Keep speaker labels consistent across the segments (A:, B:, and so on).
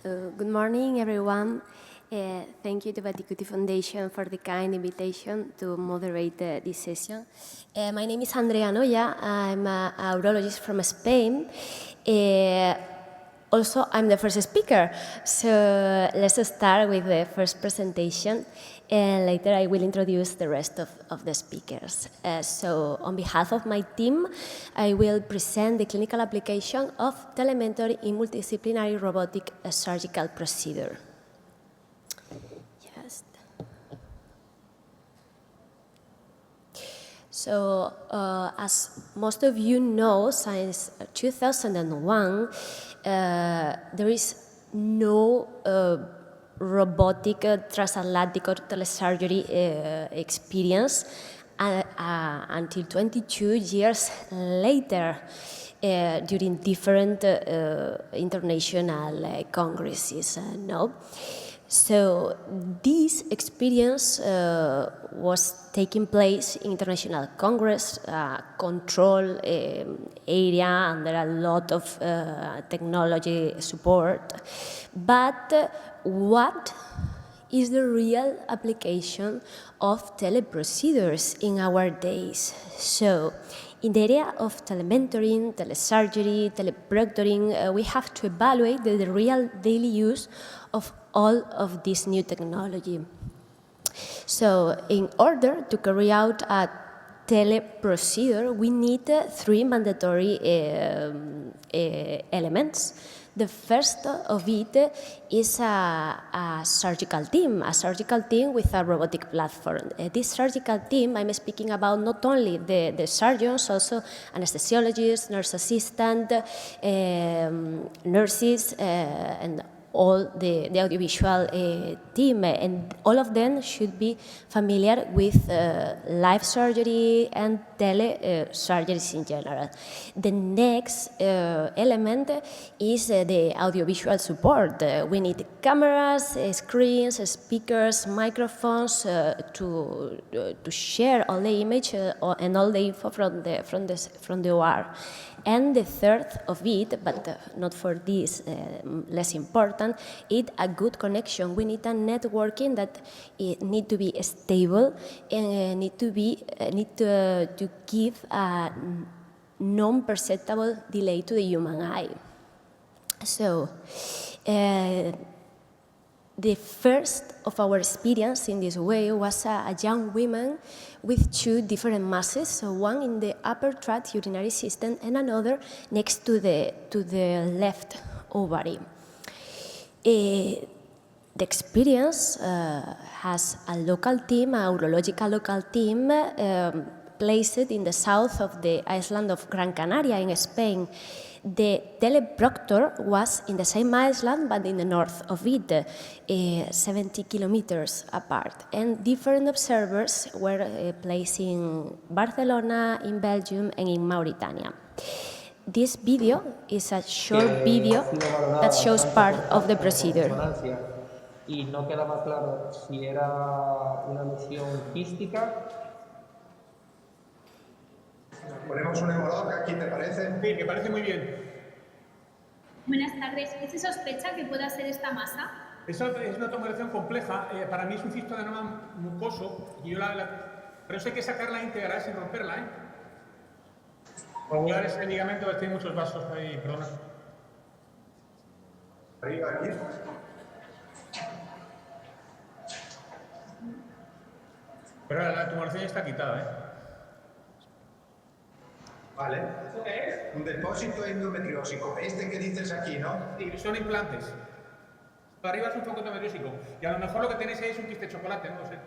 A: So, good morning, everyone. Thank you to Vattikuti Foundation for the kind invitation to moderate this session. My name is Andrea Noya. I'm a urologist from Spain. Also, I'm the first speaker. So let's start with the first presentation, and later I will introduce the rest of the speakers. So on behalf of my team, I will present the clinical application of telemetry in multidisciplinary robotic surgical procedure. So, as most of you know, since 2001, there is no robotic transatlantic or telesurgery experience until 22 years later during different international congresses. No? So this experience was taking place in international congress, control area under a lot of technology support. But what is the real application of teleprocedures in our days? So in the area of telementoring, telesurgery, teleproctoring, we have to evaluate the real daily use of all of this new technology. So in order to carry out a teleprocedure, we need three mandatory elements. The first of it is a surgical team with a robotic platform. This surgical team, I'm speaking about not only the surgeons, also anesthesiologists, nurse assistant, nurses, and all the audiovisual team, and all of them should be familiar with live surgery and telesurgeries in general. The next element is the audiovisual support. We need cameras, screens, speakers, microphones to share all the image and all the info from the OR. And the third of it, but not for this, less important, is a good connection. We need a networking that need to be stable and need to give a non-perceptible delay to the human eye. So, the first of our experience in this way was a young woman with two different masses, so one in the upper tract urinary system and another next to the left ovary. The experience has a local team, a urological local team, placed in the south of the island of Gran Canaria in Spain. The teleproctor was in the same island, but in the north of it, 70 kilometers apart. And different observers were placed in Barcelona, in Belgium, and in Mauritania. This video is a short video that shows part of the procedure.
B: Y no quedaba claro si era una lesión quística.
C: Ponemos un hemorroide aquí, ¿te parece?
D: Sí, me parece muy bien.
E: Buenas tardes. ¿Qué se sospecha que pueda ser esta masa?
D: Esa es una tomografía compleja. Para mí es un cisto de adenoma mucoso. Y pero eso hay que sacarla íntegra sin romperla, ¿eh? Regular ese ligamento, que tiene muchos vasos ahí, perdona.
C: Arriba, aquí.
D: Pero la tomografía ya está quitada, ¿eh?
C: Vale. ¿Eso qué es? Un depósito endometriósico. Este que dices aquí, ¿no?
D: Sí, son implantes. Para arriba es un foco endometriósico. Y a lo mejor lo que tenéis ahí es un quiste de chocolate, no lo sé.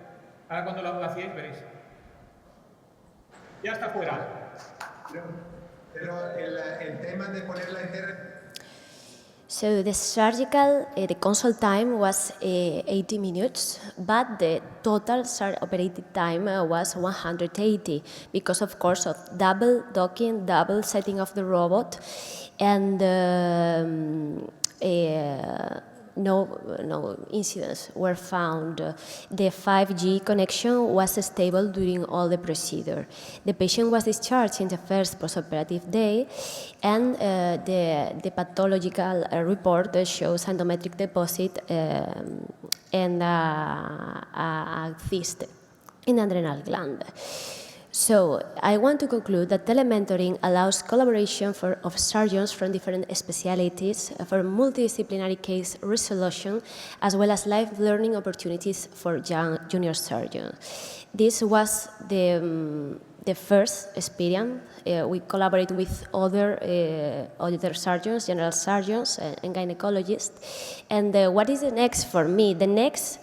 D: Ahora cuando lo hacéis veréis. Ya está fuera.
C: Pero el tema de ponerla entera...
A: So the surgical, the consult time was 80 minutes, but the total operated time was 180 because, of course, of double docking, double setting of the robot, and no incidents were found. The 5G connection was stable during all the procedure. The patient was discharged in the first postoperative day, and the pathological report shows endometric deposit and a cyst in the adrenal gland. So I want to conclude that telementoring allows collaboration of surgeons from different specialties for multidisciplinary case resolution, as well as life learning opportunities for young junior surgeons. This was the first experience. We collaborate with other surgeons, general surgeons, and gynecologists. And what is the next for me? The next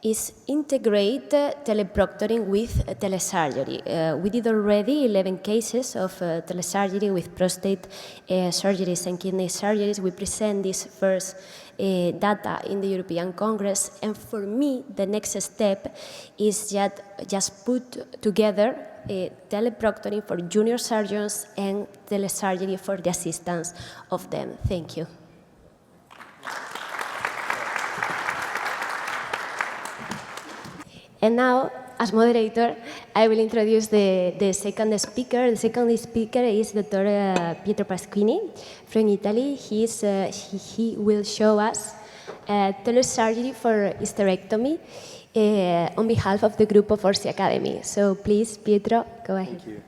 A: is integrate teleproctoring with telesurgery. We did already 11 cases of telesurgery with prostate surgeries and kidney surgeries. We present this first data in the European Congress, and for me, the next step is just put together teleproctoring for junior surgeons and telesurgery for the assistance of them. Thank you. And now, as moderator, I will introduce the second speaker. The second speaker is Dr. Pietro Pasquini from Italy. He will show us telesurgery for hysterectomy on behalf of the group of Orsi Academy. So please, Pietro, go ahead.
F: Thank you.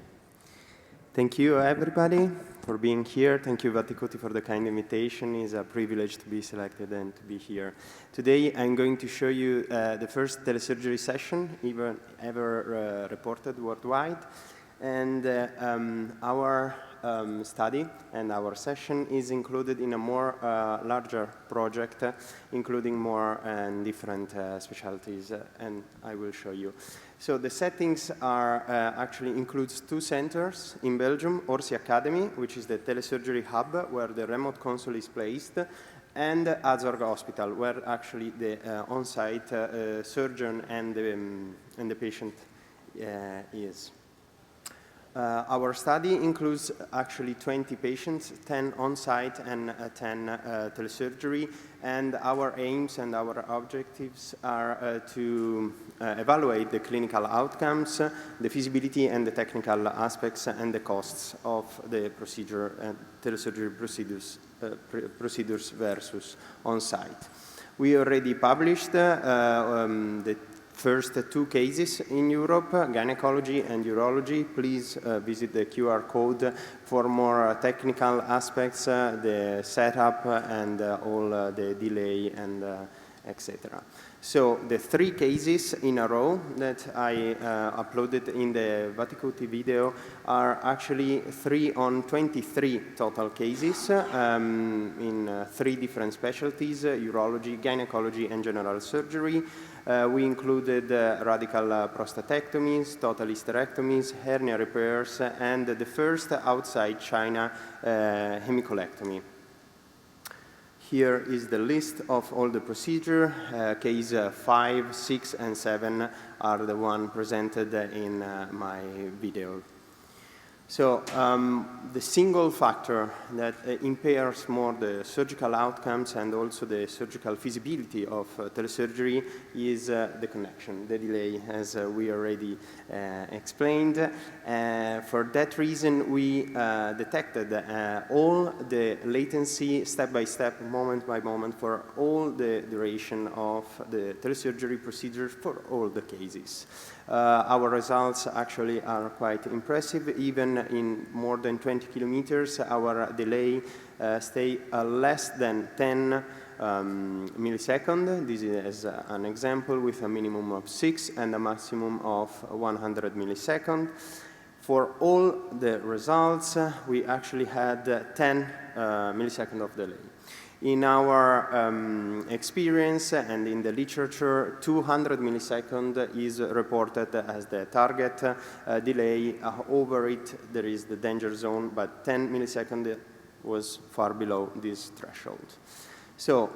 F: Thank you, everybody, for being here. Thank you, Vattikuti, for the kind invitation. It's a privilege to be selected and to be here. Today, I'm going to show you the first telesurgery session ever reported worldwide. And our study and our session is included in a more larger project, including more and different specialties, and I will show you. So the settings are actually includes 2 centers in Belgium, Orsi Academy, which is the telesurgery hub where the remote console is placed, and Azorg Hospital, where actually the on-site surgeon and the patient is. Our study includes actually 20 patients, 10 on-site and 10 telesurgery, and our aims and our objectives are to evaluate the clinical outcomes, the feasibility and the technical aspects and the costs of the procedure and telesurgery procedures versus on-site. We already published the first 2 cases in Europe, gynecology and urology. Please visit the QR code for more technical aspects, the setup and all the delay and etc. So the 3 cases in a row that I uploaded in the Vattikuti video are actually 3 on 23 total cases in 3 different specialties, urology, gynecology, and general surgery. We included radical prostatectomies, total hysterectomies, hernia repairs, and the first outside China hemicolectomy. Here is the list of all the procedure. Case 5, 6, and 7 are the one presented in my video. So the single factor that impairs more the surgical outcomes and also the surgical feasibility of telesurgery is the connection, the delay, as we already explained. For that reason, we detected all the latency step-by-step, moment by moment, for all the duration of the telesurgery procedure for all the cases. Our results actually are quite impressive. Even in more than 20 kilometers, our delay stay less than 10 milliseconds. This is an example with a minimum of 6 and a maximum of 100 milliseconds. For all the results, we actually had 10 milliseconds of delay. In our experience and in the literature, 200 milliseconds is reported as the target delay. Over it, there is the danger zone, but 10 milliseconds was far below this threshold. So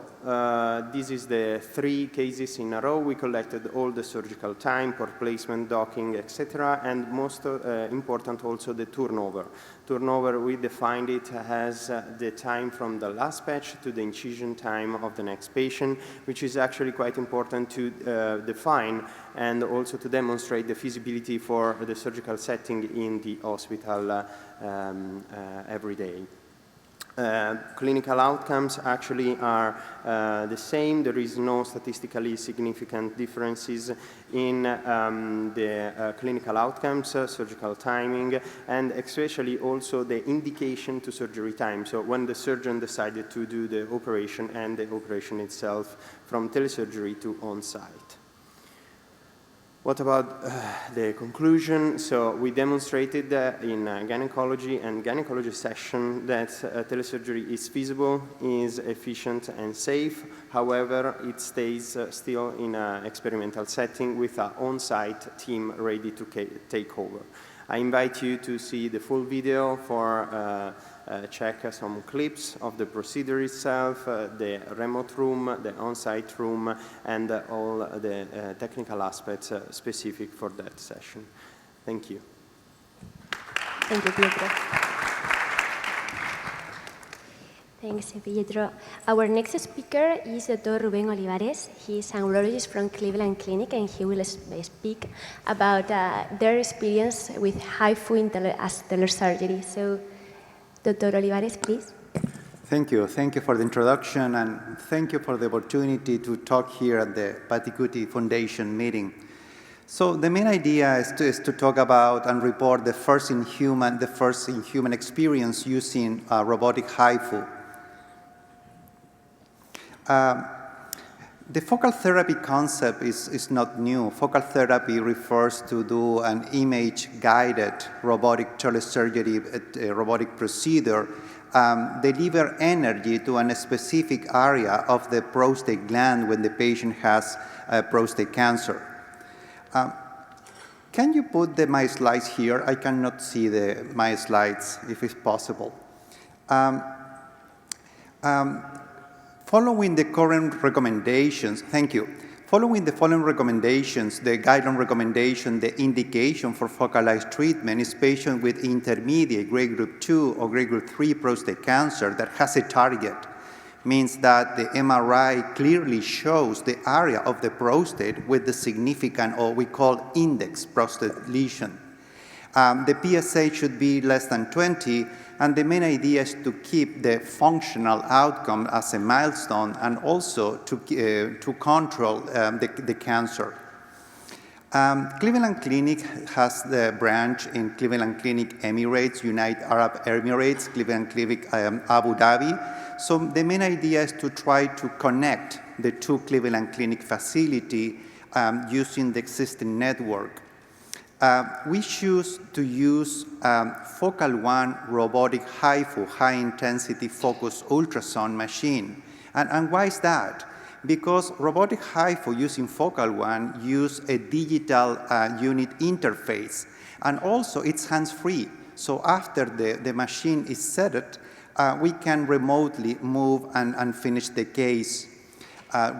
F: this is the 3 cases in a row. We collected all the surgical time, port placement, docking, etc., and most important also the turnover. Turnover, we defined it as the time from the last patch to the incision time of the next patient, which is actually quite important to define and also to demonstrate the feasibility for the surgical setting in the hospital every day. Clinical outcomes actually are the same. There is no statistically significant differences in the clinical outcomes, surgical timing, and especially also the indication to surgery time. So when the surgeon decided to do the operation and the operation itself from telesurgery to on-site. What about the conclusion? So we demonstrated in gynecology and gynecology session that telesurgery is feasible, is efficient and safe. However, it stays still in an experimental setting with an on-site team ready to take over. I invite you to see the full video for check some clips of the procedure itself, the remote room, the on-site room, and all the technical aspects specific for that session. Thank you.
A: Thank you, Pietro. Thanks, Pietro. Our next speaker is Dr. Rubén Olivares. He is an urologist from Cleveland Clinic, and he will speak about their experience with HIFU as telesurgery. So, Dr. Olivares, please.
G: Thank you. Thank you for the introduction, and thank you for the opportunity to talk here at the Vattikuti Foundation meeting. So the main idea is to talk about and report the first in human experience using robotic HIFU. The focal therapy concept is not new. Focal therapy refers to do an image-guided robotic telesurgery, robotic procedure, deliver energy to a specific area of the prostate gland when the patient has prostate cancer. Can you put my slides here? I cannot see my slides, if it's possible. Following the current recommendations, thank you. Following the following recommendations, the guideline recommendation, the indication for focalized treatment is patient with intermediate grade group 2 or grade group 3 prostate cancer that has a target. Means that the MRI clearly shows the area of the prostate with the significant, or we call index prostate lesion. The PSA should be less than 20, and the main idea is to keep the functional outcome as a milestone and also to control the cancer. Cleveland Clinic has the branch in Cleveland Clinic Emirates, United Arab Emirates, Cleveland Clinic Abu Dhabi. So the main idea is to try to connect the two Cleveland Clinic facility using the existing network. We choose to use Focal One robotic HIFU, high-intensity focused ultrasound machine. And why is that? Because robotic HIFU using Focal One use a digital unit interface, and also it's hands-free. So after the machine is set, we can remotely move and finish the case.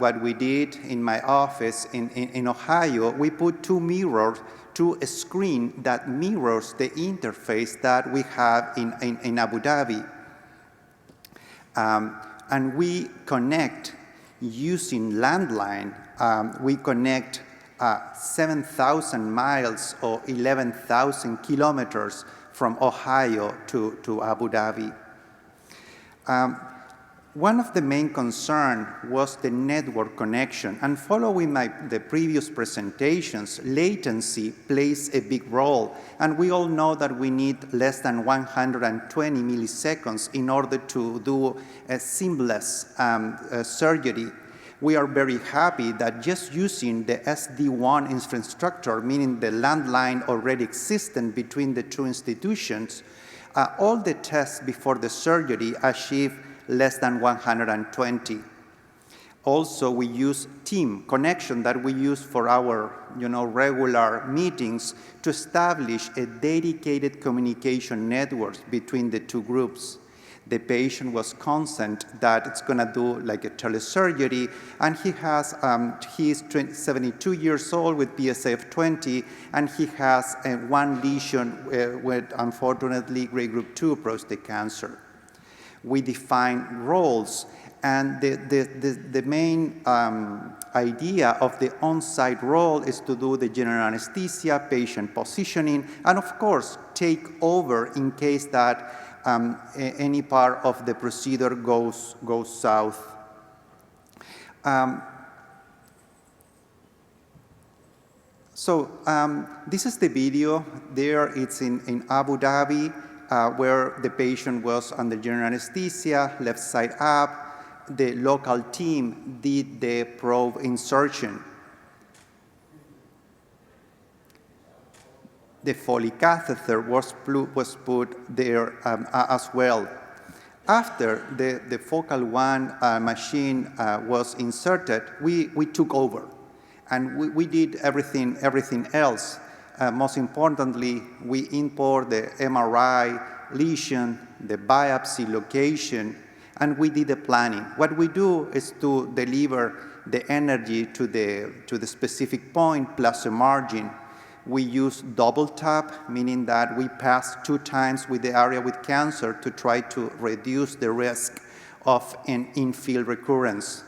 G: What we did in my office in Ohio, we put 2 mirrors to a screen that mirrors the interface that we have in Abu Dhabi. And we connect using landline. We connect 7,000 miles or 11,000 kilometers from Ohio to Abu Dhabi. One of the main concerns was the network connection, and following the previous presentations, latency plays a big role, and we all know that we need less than 120 milliseconds in order to do a seamless surgery. We are very happy that just using the SD1 infrastructure, meaning the landline already existent between the two institutions, all the tests before the surgery achieve less than 120. Also, we use team connection that we use for our regular meetings to establish a dedicated communication network between the two groups. The patient was consent that it's going to do like a telesurgery, and he's 72 years old with PSA of 20, and he has one lesion with, unfortunately, grade group 2 prostate cancer. We define roles, and the main idea of the on-site role is to do the general anesthesia, patient positioning, and of course, take over in case that any part of the procedure goes south. This is the video. There it's in Abu Dhabi, where the patient was under general anesthesia, left side up. The local team did the probe insertion. The Foley catheter was put there as well. After the Focal One machine was inserted, we took over, and we did everything else. Most importantly, we import the MRI lesion, the biopsy location, and we did the planning. What we do is to deliver the energy to the specific point plus a margin. We use double tap, meaning that we pass 2 times with the area with cancer to try to reduce the risk of an in-field recurrence.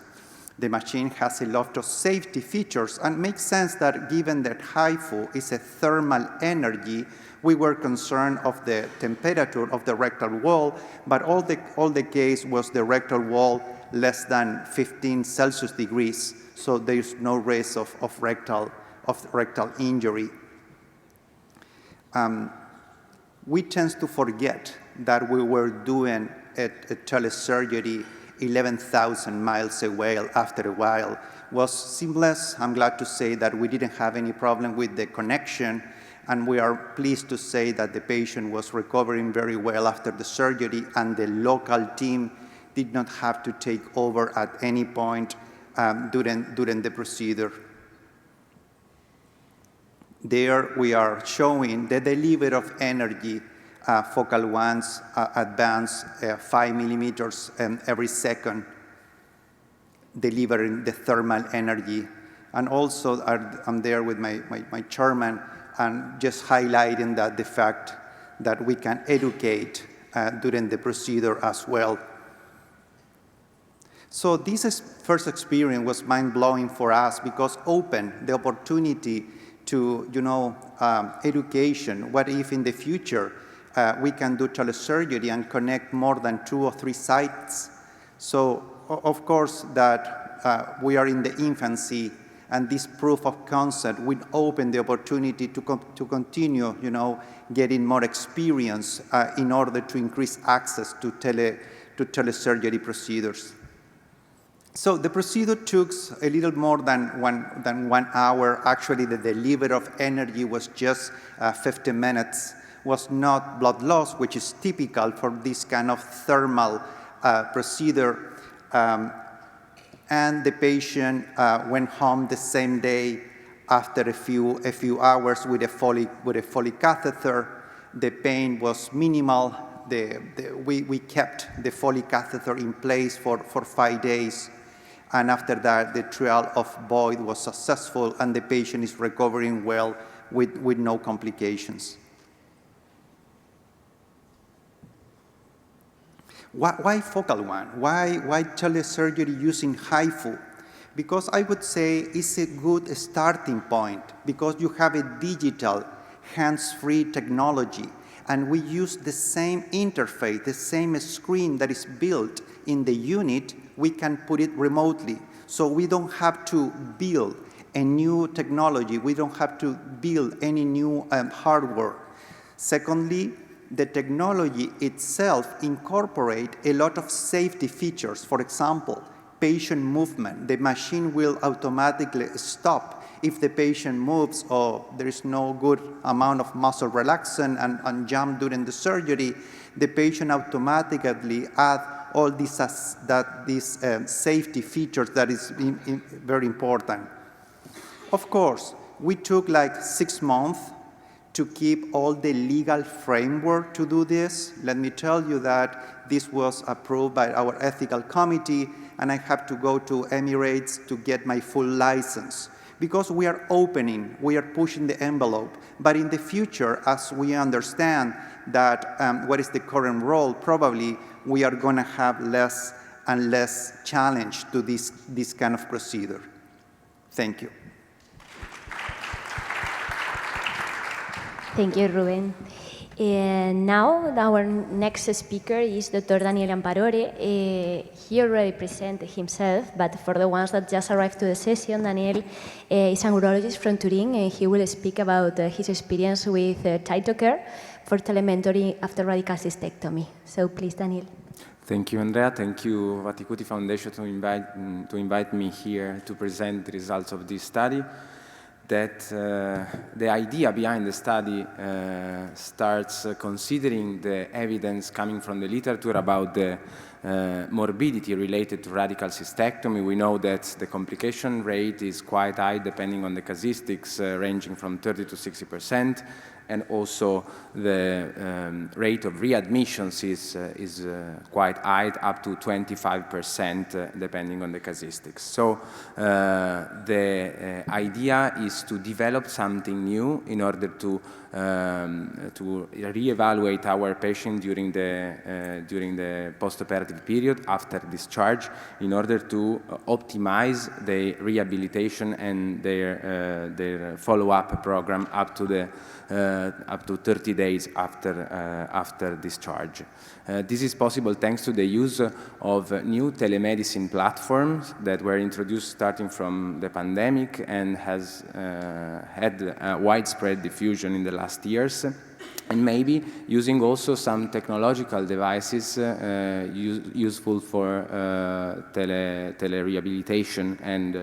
G: The machine has a lot of safety features, and makes sense that given that HIFU is a thermal energy, we were concerned of the temperature of the rectal wall, but all the case was the rectal wall less than 15 Celsius degrees, so there's no risk of rectal injury. We tend to forget that we were doing a telesurgery 11,000 miles away after a while. It was seamless. I'm glad to say that we didn't have any problem with the connection, and we are pleased to say that the patient was recovering very well after the surgery, and the local team did not have to take over at any point during the procedure. There we are showing the delivery of energy. Focal Ones advance 5 millimeters every second, delivering the thermal energy. And also I'm there with my chairman, and just highlighting that the fact that we can educate during the procedure as well. So this first experience was mind-blowing for us, because opened the opportunity to, education. What if in the future we can do telesurgery and connect more than 2 or 3 sites? So of course that we are in the infancy, and this proof of concept will open the opportunity to continue, getting more experience in order to increase access to telesurgery procedures. So the procedure took a little more than 1 hour. Actually, the delivery of energy was just 50 minutes. Was not blood loss, which is typical for this kind of thermal procedure. And the patient went home the same day after a few hours with a Foley catheter. The pain was minimal. We kept the Foley catheter in place for 5 days. And after that, the trial of Boyd was successful, and the patient is recovering well with no complications. Why Focal One? Why telesurgery using HIFU? Because I would say it's a good starting point, because you have a digital, hands-free technology, and we use the same interface, the same screen that is built in the unit. We can put it remotely. So we don't have to build a new technology. We don't have to build any new hardware. Secondly, the technology itself incorporates a lot of safety features. For example, patient movement. The machine will automatically stop if the patient moves or there is no good amount of muscle relaxant and jump during the surgery. The patient automatically adds all these safety features that is very important. Of course, we took like 6 months to keep all the legal framework to do this. Let me tell you that this was approved by our ethical committee, and I have to go to Emirates to get my full license. Because we are opening, we are pushing the envelope. But in the future, as we understand that what is the current role, probably we are going to have less and less challenge to this kind of procedure. Thank you.
A: Thank you, Ruben. And now our next speaker is Dr. Daniel Amparore. He already presented himself, but for the ones that just arrived to the session, Daniel is an urologist from Turin, and he will speak about his experience with TytoCare for telementoring after radical cystectomy. So please, Daniel.
H: Thank you, Andrea. Thank you, Vattikuti Foundation, to invite me here to present the results of this study. That the idea behind the study starts considering the evidence coming from the literature about the morbidity related to radical cystectomy. We know that the complication rate is quite high depending on the casuistics, ranging from 30 to 60%, and also the rate of readmissions is quite high, up to 25% depending on the casuistics. So the idea is to develop something new in order to reevaluate our patient during the postoperative period after discharge, in order to optimize the rehabilitation and their follow-up program up to 30 days after discharge. This is possible thanks to the use of new telemedicine platforms that were introduced starting from the pandemic and has had a widespread diffusion in the last years. And maybe using also some technological devices useful for tele-rehabilitation and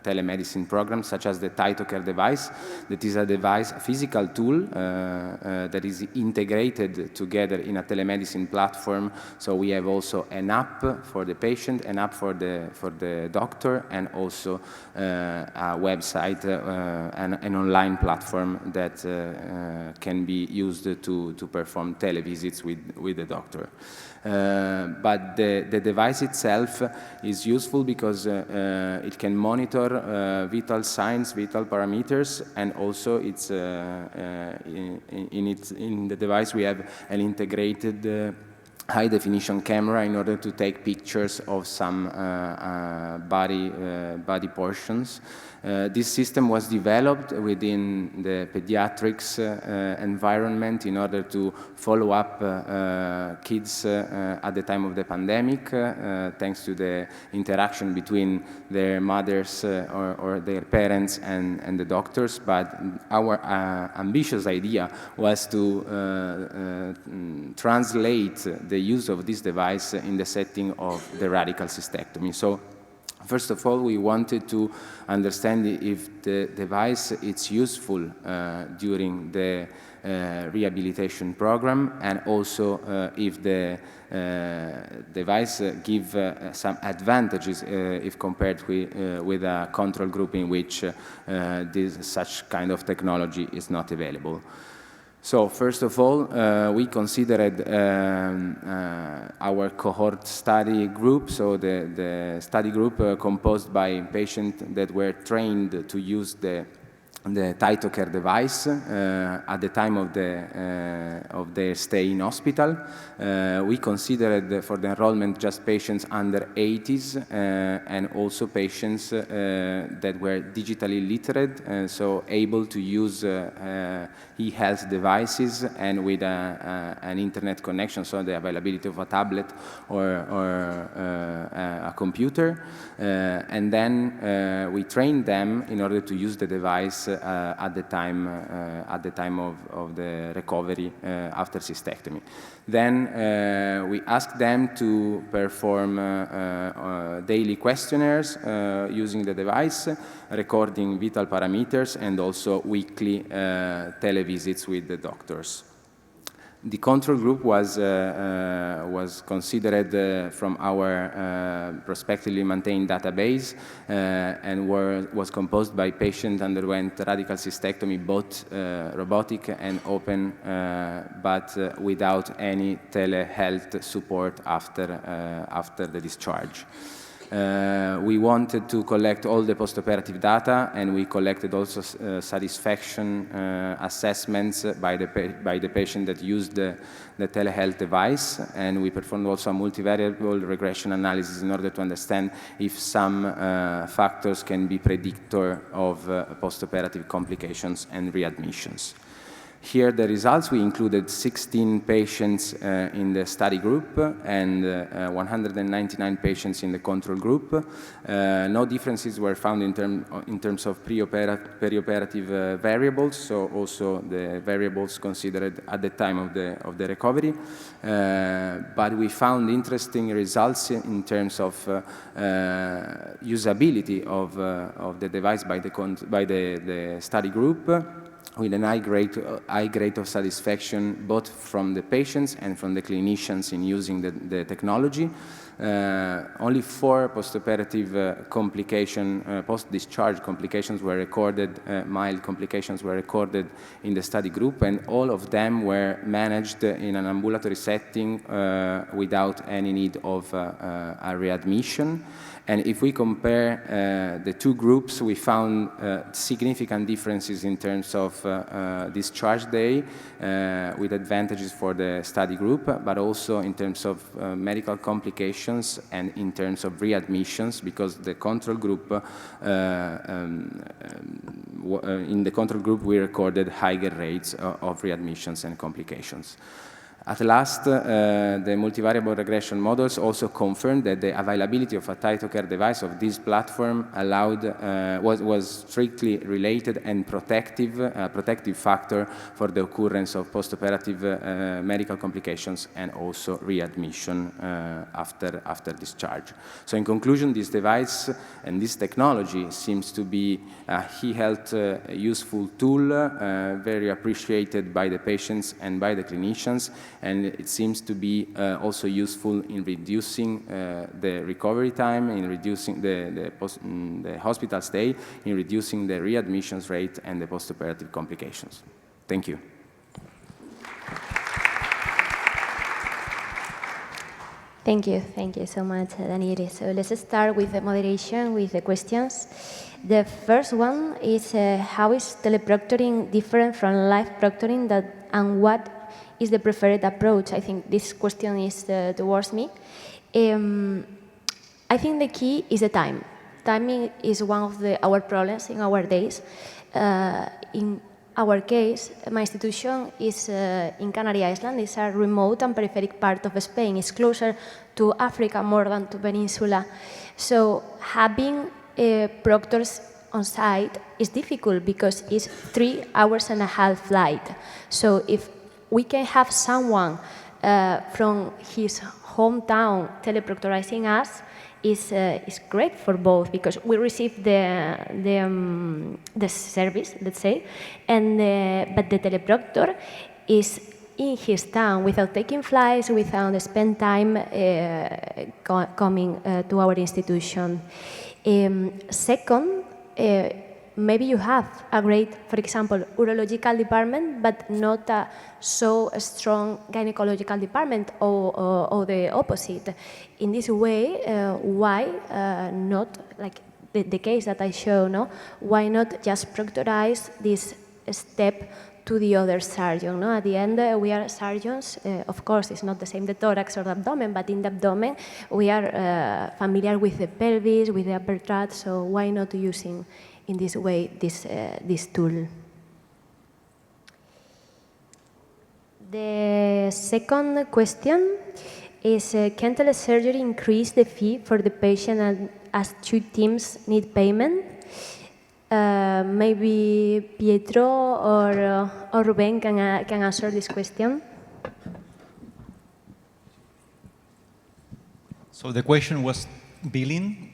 H: telemedicine programs, such as the TytoCare device. That is a device, a physical tool that is integrated together in a telemedicine platform. So we have also an app for the patient, an app for the doctor, and also a website, an online platform that can be used to perform televisits with the doctor. But the device itself is useful because it can monitor vital signs, vital parameters, and also it's in the device we have an integrated high-definition camera in order to take pictures of some body portions. This system was developed within the pediatrics environment in order to follow up kids at the time of the pandemic, thanks to the interaction between their mothers or their parents and the doctors. But our ambitious idea was to translate the use of this device in the setting of the radical cystectomy. So, first of all, we wanted to understand if the device is useful during the rehabilitation program, and also if the device gives some advantages if compared with a control group in which such kind of technology is not available. So first of all, we considered our cohort study group, so the study group composed by patients that were trained to use the TytoCare device at the time of their stay in hospital. We considered for the enrollment just patients under 80s and also patients that were digitally literate, so able to use e-health devices and with an internet connection, so the availability of a tablet or a computer. And then we trained them in order to use the device at the time of the recovery after cystectomy. Then we asked them to perform daily questionnaires using the device, recording vital parameters, and also weekly televisits with the doctors. The control group was considered from our prospectively maintained database and was composed by patients underwent radical cystectomy, both robotic and open, but without any telehealth support after the discharge. We wanted to collect all the postoperative data, and we collected also satisfaction assessments by the patient that used the telehealth device, and we performed also a multivariable regression analysis in order to understand if some factors can be predictor of postoperative complications and readmissions. Here the results, we included 16 patients in the study group and 199 patients in the control group. No differences were found in terms of perioperative variables, so also the variables considered at the time of the recovery. But we found interesting results in terms of usability of the device by the study group, with an high grade of satisfaction both from the patients and from the clinicians in using the technology. Only 4 postoperative post-discharge complications were recorded, mild complications were recorded in the study group, and all of them were managed in an ambulatory setting without any need of a readmission. And if we compare the two groups, we found significant differences in terms of discharge day, with advantages for the study group, but also in terms of medical complications and in terms of readmissions, because the control group, in the control group, we recorded higher rates of readmissions and complications. At last, the multivariable regression models also confirmed that the availability of a TytoCare device of this platform was strictly related and protective factor for the occurrence of postoperative medical complications and also readmission after discharge. So in conclusion, this device and this technology seems to be a e-health useful tool, very appreciated by the patients and by the clinicians, and it seems to be also useful in reducing the recovery time, in reducing the hospital stay, in reducing the readmissions rate and the postoperative complications. Thank you.
A: Thank you so much, Daniele. So let's start with the moderation, with the questions. The first one is, how is teleproctoring different from live proctoring, and what is the preferred approach? I think this question is towards me. I think the key is the time. Timing is one of our problems in our days. In our case, my institution is in Canary Island. It's a remote and peripheric part of Spain. It's closer to Africa more than to Peninsula. So having proctors on site is difficult because it's 3 hours and a half flight. So if we can have someone from his hometown teleproctorizing us, is great for both, because we receive the service, let's say, and but the teleproctor is in his town without taking flights, without spend time coming to our institution. Second, maybe you have a great, for example, urological department, but not a so strong gynecological department, or the opposite. In this way, why not, like the case that I show, no? Why not just proctorize this step to the other surgeon? No? At the end, we are surgeons. Of course, it's not the same, the thorax or the abdomen, but in the abdomen, we are familiar with the pelvis, with the upper tract, so why not using in this way, this tool. The second question is, can telesurgery increase the fee for the patient as 2 teams need payment? Maybe Pietro or Ruben can answer this question.
I: So the question was billing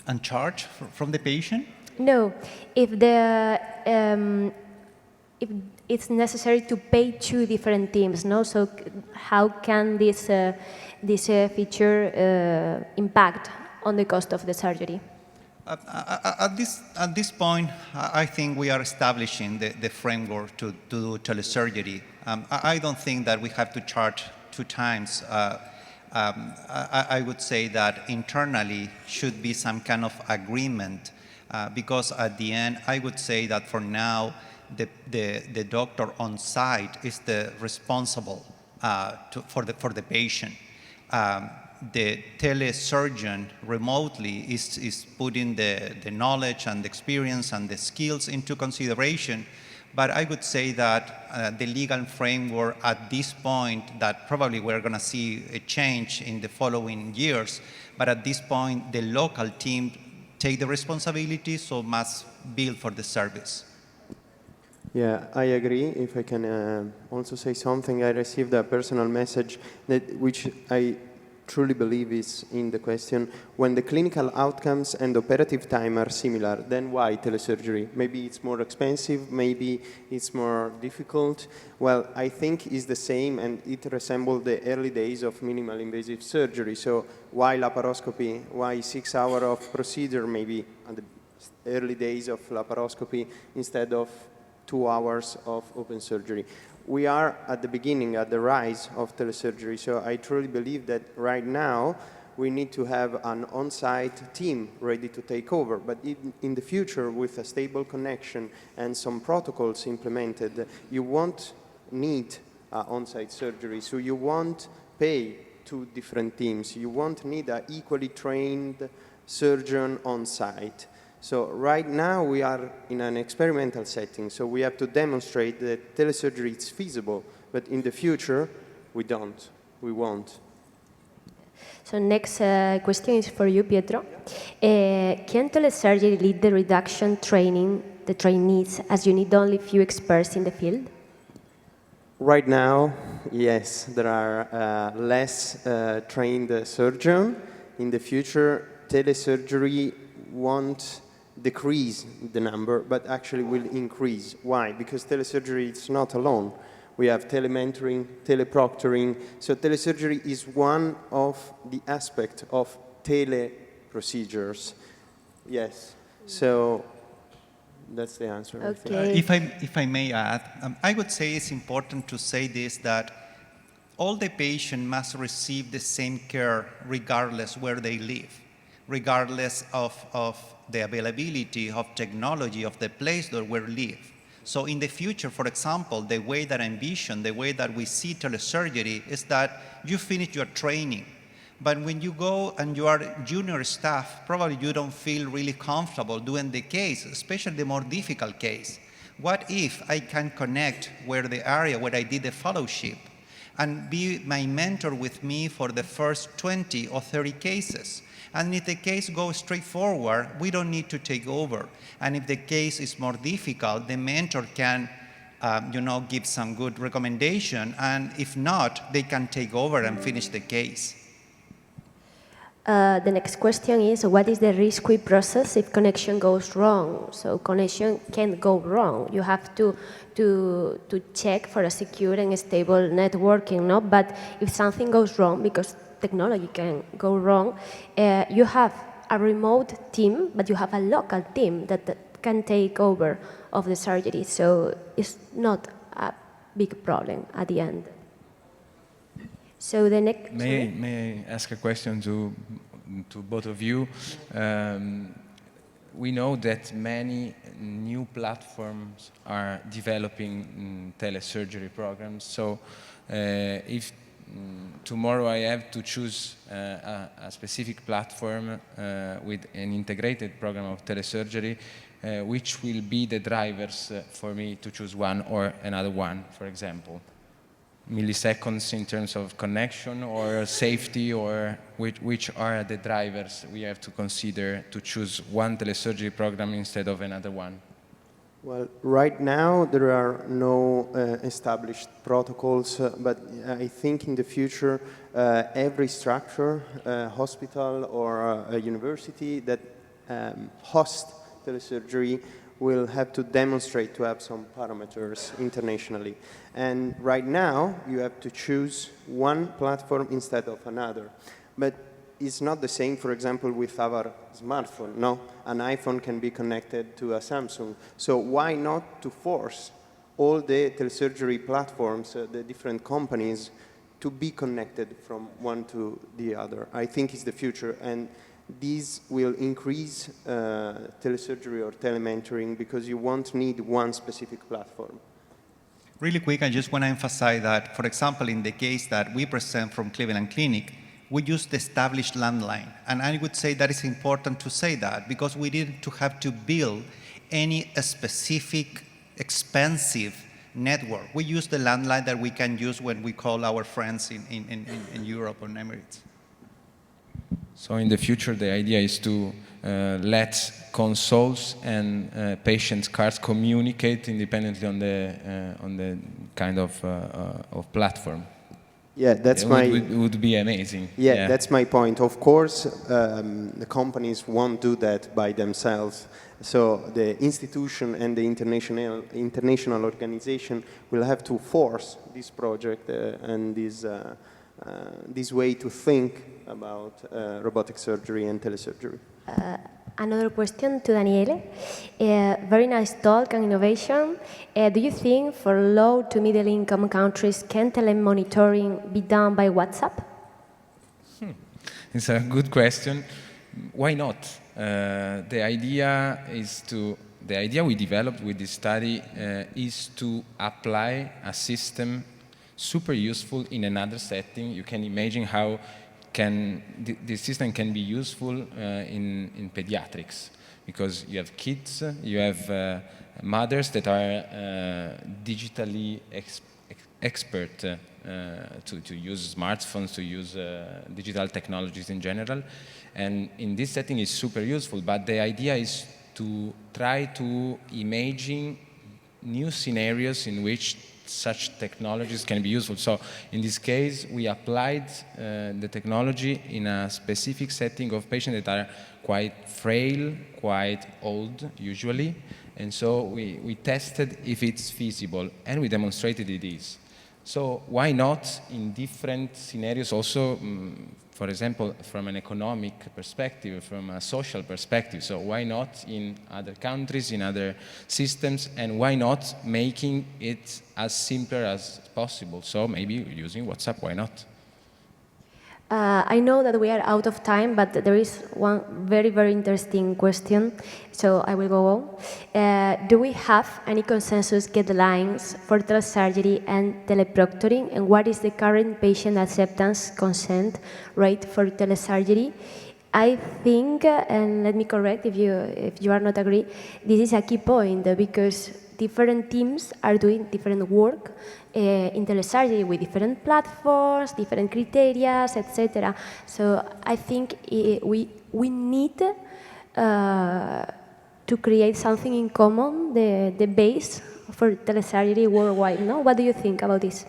I: and charge from the patient?
A: No, if if it's necessary to pay two different teams, no? So how can this feature impact on the cost of the surgery?
G: At this point, I think we are establishing the framework to do telesurgery. I don't think that we have to charge 2 times. I would say that internally should be some kind of agreement because at the end, I would say that for now, the doctor on site is the responsible for the patient. The telesurgeon remotely is putting the knowledge and the experience and the skills into consideration. But I would say that the legal framework at this point, that probably we're going to see a change in the following years, but at this point, the local team take the responsibility, so must bill for the service.
F: Yeah, I agree. If I can also say something, I received a personal message which I truly believe is in the question. When the clinical outcomes and operative time are similar, then why telesurgery? Maybe it's more expensive, maybe it's more difficult. Well, I think it's the same, and it resembles the early days of minimal invasive surgery. So why laparoscopy? Why 6 hours of procedure maybe at the early days of laparoscopy instead of 2 hours of open surgery? We are at the beginning, at the rise of telesurgery, so I truly believe that right now we need to have an on-site team ready to take over. But in the future, with a stable connection and some protocols implemented, you won't need on-site surgery, so you won't pay 2 different teams. You won't need an equally trained surgeon on-site. So right now we are in an experimental setting, so we have to demonstrate that telesurgery is feasible, but in the future we won't.
A: So next question is for you, Pietro. Can telesurgery lead the reduction training the trainees, as you need only few experts in the field?
F: Right now, yes, there are less trained surgeons. In the future, telesurgery won't decrease the number, but actually will increase. Why? Because telesurgery is not alone. We have telementoring, teleproctoring. So telesurgery is one of the aspects of tele procedures. Yes. So that's the answer.
A: Okay.
G: If I may add, I would say it's important to say this, that all the patients must receive the same care regardless where they live, regardless of the availability of technology of the place where they live. So in the future, for example, the way that I envision, the way that we see telesurgery is that you finish your training, but when you go and you are junior staff, probably you don't feel really comfortable doing the case, especially the more difficult case. What if I can connect where the area where I did the fellowship and be my mentor with me for the first 20 or 30 cases? And if the case goes straightforward, we don't need to take over. And if the case is more difficult, the mentor can, give some good recommendation. And if not, they can take over and finish the case.
A: The next question is, what is the risky process if connection goes wrong? So connection can go wrong. You have to check for a secure and stable networking, no? But if something goes wrong, because technology can go wrong, you have a remote team, but you have a local team that can take over of the surgery. So it's not a big problem at the end. So the next...
H: May I ask a question to both of you? We know that many new platforms are developing telesurgery programs. So if tomorrow I have to choose a specific platform with an integrated program of telesurgery, which will be the drivers for me to choose one or another one, for example? Milliseconds in terms of connection or safety, or which are the drivers we have to consider to choose one telesurgery program instead of another one?
F: Well, right now there are no established protocols, but I think in the future every structure, hospital or a university that hosts telesurgery will have to demonstrate to have some parameters internationally. And right now, you have to choose one platform instead of another. But it's not the same, for example, with our smartphone, no? An iPhone can be connected to a Samsung. So why not to force all the telesurgery platforms, the different companies, to be connected from one to the other? I think it's the future, and these will increase telesurgery or telementoring because you won't need one specific platform.
I: Really quick, I just want to emphasize that, for example, in the case that we present from Cleveland Clinic, we used the established landline. And I would say that it's important to say that because we didn't have to build any specific expensive network. We use the landline that we can use when we call our friends in Europe or Emirates.
H: So in the future, the idea is to let consoles and patients' cards communicate independently on the kind of platform.
F: Yeah, that's
H: it would be amazing.
F: Yeah, that's my point. Of course, the companies won't do that by themselves. So the institution and the international organization will have to force this project and this way to think about robotic surgery and telesurgery.
A: Another question to Daniele. Very nice talk and innovation. Do you think for low to middle income countries can telemonitoring be done by WhatsApp?
H: It's a good question. Why not? The idea we developed with this study is to apply a system super useful in another setting. You can imagine how this system can be useful in pediatrics, because you have kids, you have mothers that are digitally expert to use smartphones, to use digital technologies in general. And in this setting is super useful, but the idea is to try to imagine new scenarios in which such technologies can be useful. So in this case, we applied the technology in a specific setting of patients that are quite frail, quite old usually, and so we tested if it's feasible, and we demonstrated it is. So why not in different scenarios also, for example, from an economic perspective, from a social perspective. So why not in other countries, in other systems, and why not making it as simple as possible? So maybe using WhatsApp, why not?
A: I know that we are out of time, but there is one very, very interesting question, so I will go on. Do we have any consensus guidelines for telesurgery and teleproctoring, and what is the current patient acceptance consent rate for telesurgery? I think, and let me correct if you are not agree, this is a key point because different teams are doing different work in telesurgery with different platforms, different criteria, etc. So I think we need to create something in common, the base for telesurgery worldwide. No? What do you think about this?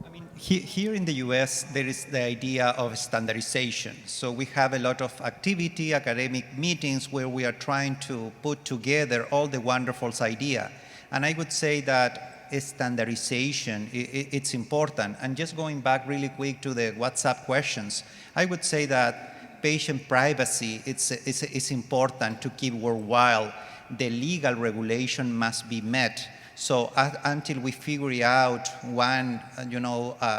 I: I mean, here in the US, there is the idea of standardization. So we have a lot of activity, academic meetings where we are trying to put together all the wonderful ideas. And I would say that standardization, it's important. And just going back really quick to the WhatsApp questions, I would say that patient privacy, it's important to keep worldwide. The legal regulation must be met. So until we figure out one,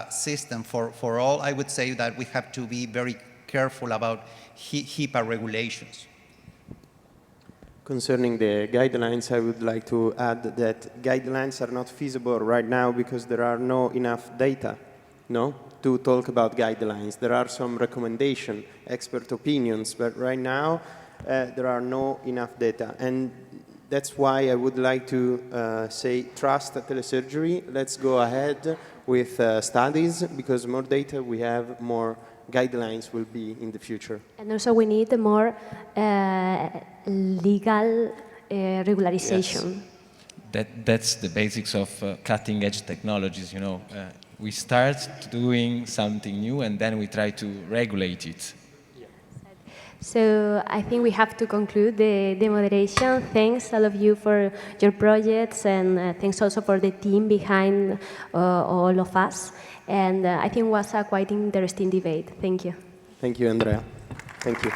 I: system for all, I would say that we have to be very careful about HIPAA regulations.
F: Concerning the guidelines, I would like to add that guidelines are not feasible right now because there are no enough data, to talk about guidelines. There are some recommendations, expert opinions, but right now there are no enough data. And that's why I would like to say trust telesurgery. Let's go ahead with studies, because more data we have, more guidelines will be in the future.
A: And also we need more legal regularization.
H: Yes. That's the basics of cutting-edge technologies, we start doing something new and then we try to regulate it.
A: So I think we have to conclude the moderation. Thanks all of you for your projects, and thanks also for the team behind all of us. And I think it was a quite interesting debate. Thank you.
F: Thank you, Andrea. Thank you.